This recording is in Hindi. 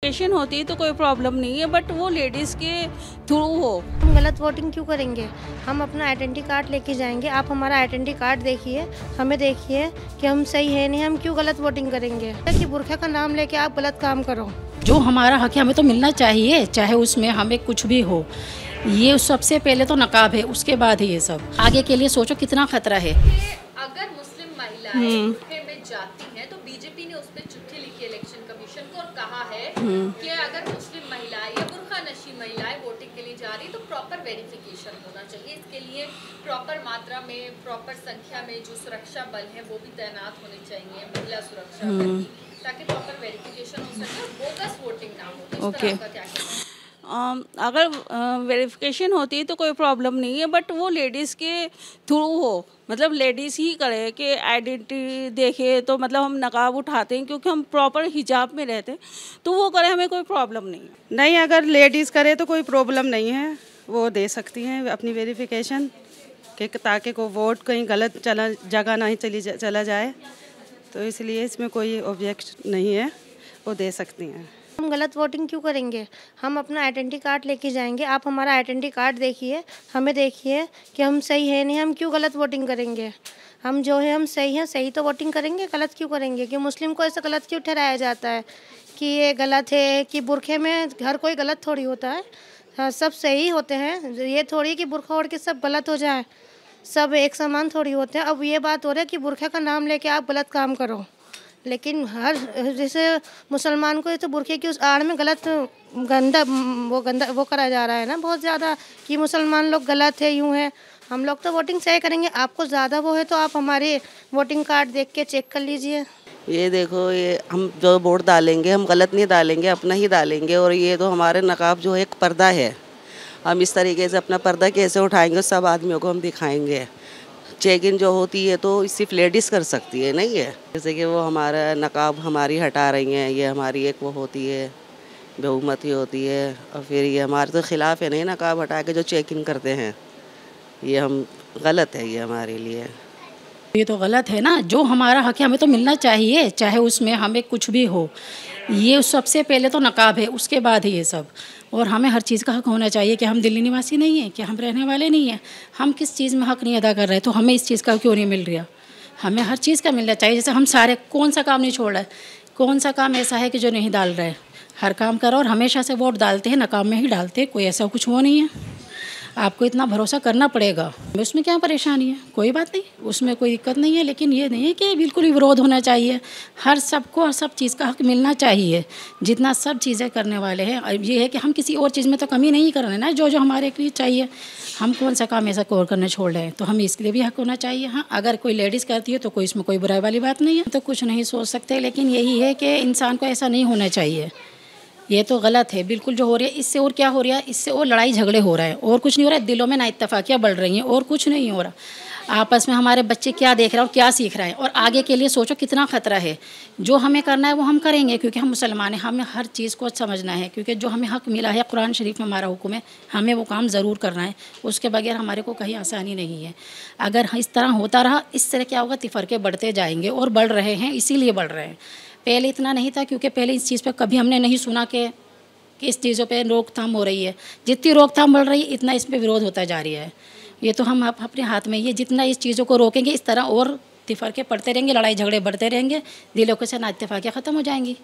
वेरिफिकेशन होती तो कोई प्रॉब्लम नहीं है, बट वो लेडीज़ के थ्रू हो। हम गलत वोटिंग क्यों करेंगे? हम अपना आइडेंटिटी कार्ड लेके जाएंगे। आप हमारा आइडेंटिटी कार्ड देखिए, हमें देखिए कि हम सही है नहीं, हम क्यों गलत वोटिंग करेंगे कि बुरखा का नाम लेके आप गलत काम करो। जो हमारा हक है हमें तो मिलना चाहिए, चाहे उसमें हमें कुछ भी हो। ये सबसे पहले तो नकाब है, उसके बाद ही ये सब। आगे के लिए सोचो कितना खतरा है। अगर मुस्लिम महिलाएं बुरखे में जाती हैं तो बीजेपी ने उस पर चिट्ठी लिखी इलेक्शन कमीशन को और कहा है कि अगर मुस्लिम महिलाएं या बुरखा नशी महिलाएं वोटिंग के लिए जा रही तो प्रॉपर वेरिफिकेशन होना चाहिए। इसके लिए प्रॉपर मात्रा में, प्रॉपर संख्या में जो सुरक्षा बल है वो भी तैनात होने चाहिए, महिला सुरक्षा बल, ताकि प्रॉपर वेरिफिकेशन हो सके और बोगस वोटिंग ना हो। तो इस तरह का क्या कहना है? अगर वेरिफिकेशन होती तो कोई प्रॉब्लम नहीं है, बट वो लेडीज़ के थ्रू हो, मतलब लेडीज़ ही करे कि आइडेंटिटी देखे तो मतलब हम नकाब उठाते हैं क्योंकि हम प्रॉपर हिजाब में रहते हैं, तो वो करे, हमें कोई प्रॉब्लम नहीं है। नहीं, अगर लेडीज़ करे तो कोई प्रॉब्लम नहीं है, वो दे सकती हैं अपनी वेरिफिकेशन कि ताकि को वोट कहीं गलत जगह नहीं चला जाए, तो इसलिए इसमें कोई ऑब्जेक्ट नहीं है, वो दे सकती हैं। हम गलत वोटिंग क्यों करेंगे? हम अपना आइडेंटिटी कार्ड लेके जाएंगे। आप हमारा आइडेंटिटी कार्ड देखिए, हमें देखिए कि हम सही है नहीं, हम क्यों गलत वोटिंग करेंगे। हम जो है हम सही हैं, सही तो वोटिंग करेंगे, गलत क्यों करेंगे? कि मुस्लिम को ऐसा गलत क्यों ठहराया जाता है कि ये गलत है, कि बुरखे में हर कोई गलत थोड़ी होता है। हाँ, सब सही होते हैं। ये थोड़ी कि बुरखा ओढ़ के सब गलत हो जाए, सब एक समान थोड़ी होते हैं। अब ये बात हो रही है कि बुरखे का नाम लेके आप गलत काम करो, लेकिन हर जैसे मुसलमान को ये तो बुरखे की उस आड़ में गलत गंदा वो करा जा रहा है ना बहुत ज़्यादा, कि मुसलमान लोग गलत है, यूँ है। हम लोग तो वोटिंग सही करेंगे। आपको ज़्यादा वो है तो आप हमारे वोटिंग कार्ड देख के चेक कर लीजिए। ये देखो, ये हम जो वोट डालेंगे हम गलत नहीं डालेंगे, अपना ही डालेंगे। और ये तो हमारे नकाब जो एक पर्दा है, हम इस तरीके से अपना पर्दा कैसे उठाएंगे सब आदमियों को हम दिखाएंगे। चेक इन जो होती है तो सिर्फ लेडीज़ कर सकती है, नहीं है। जैसे कि वो हमारा नकाब हमारी हटा रही हैं, ये हमारी एक वो होती है, बहुमती होती है। और फिर ये हमारे तो ख़िलाफ़ है, नहीं नकाब हटा के जो चेक इन करते हैं, ये हम गलत है, ये हमारे लिए। ये तो गलत है ना। जो हमारा हक है हमें तो मिलना चाहिए, चाहे उसमें हमें कुछ भी हो। ये सबसे पहले तो नकाब है, उसके बाद ही ये सब। और हमें हर चीज़ का हक होना चाहिए कि हम दिल्ली निवासी नहीं हैं, कि हम रहने वाले नहीं हैं, हम किस चीज़ में हक नहीं अदा कर रहे, तो हमें इस चीज़ का क्यों नहीं मिल रहा। हमें हर चीज़ का मिलना चाहिए। जैसे हम सारे कौन सा काम नहीं छोड़ रहे, कौन सा काम ऐसा है कि जो नहीं डाल रहे। हर काम करो और हमेशा से वोट डालते हैं, नकाब में ही डालते हैं, कोई ऐसा कुछ वो नहीं है। आपको इतना भरोसा करना पड़ेगा। उसमें क्या परेशानी है? कोई बात नहीं, उसमें कोई दिक्कत नहीं है। लेकिन ये नहीं है कि बिल्कुल ही विरोध होना चाहिए। हर सबको और सब चीज़ का हक मिलना चाहिए, जितना सब चीज़ें करने वाले हैं। अब ये है कि हम किसी और चीज़ में तो कमी नहीं कर रहे ना, जो जो हमारे लिए चाहिए। हम कौन सा काम ऐसा और करने छोड़ रहे हैं, तो हमें इसके लिए भी हक होना चाहिए। हाँ, अगर कोई लेडीज़ करती है तो कोई इसमें कोई बुराई वाली बात नहीं है, तो कुछ नहीं सोच सकते। लेकिन यही है कि इंसान को ऐसा नहीं होना चाहिए। ये तो गलत है बिल्कुल जो हो रही है। इससे और क्या हो रहा है? इससे और लड़ाई झगड़े हो रहे हैं, और कुछ नहीं हो रहा है। दिलों में नाइत्तेफाकियाँ बढ़ रही हैं, और कुछ नहीं हो रहा। आपस में हमारे बच्चे क्या देख रहे हैं और क्या सीख रहे हैं, और आगे के लिए सोचो कितना खतरा है। जो हमें करना है वो हम करेंगे, क्योंकि हम मुसलमान हैं। हमें हर चीज़ को समझना है, क्योंकि जो हमें हक मिला है कुरान शरीफ में हमारा हुक्म है, हमें वो काम ज़रूर करना है। उसके बगैर हमारे को कहीं आसानी नहीं है। अगर इस तरह होता रहा, इस तरह क्या होगा, तिफरके बढ़ते जाएंगे, और बढ़ रहे हैं, इसीलिए बढ़ रहे हैं। पहले इतना नहीं था, क्योंकि पहले इस चीज़ पर कभी हमने नहीं सुना कि इस चीज़ों पे रोकथाम हो रही है। जितनी रोकथाम बढ़ रही है, इतना इस पे विरोध होता जा रहा है। ये तो हम अपने हाथ में ही है। जितना इस चीज़ों को रोकेंगे, इस तरह और तिफरके पड़ते रहेंगे, लड़ाई झगड़े बढ़ते रहेंगे, दिलों के से नाइत्तेफाकियाँ ख़त्म हो जाएंगी।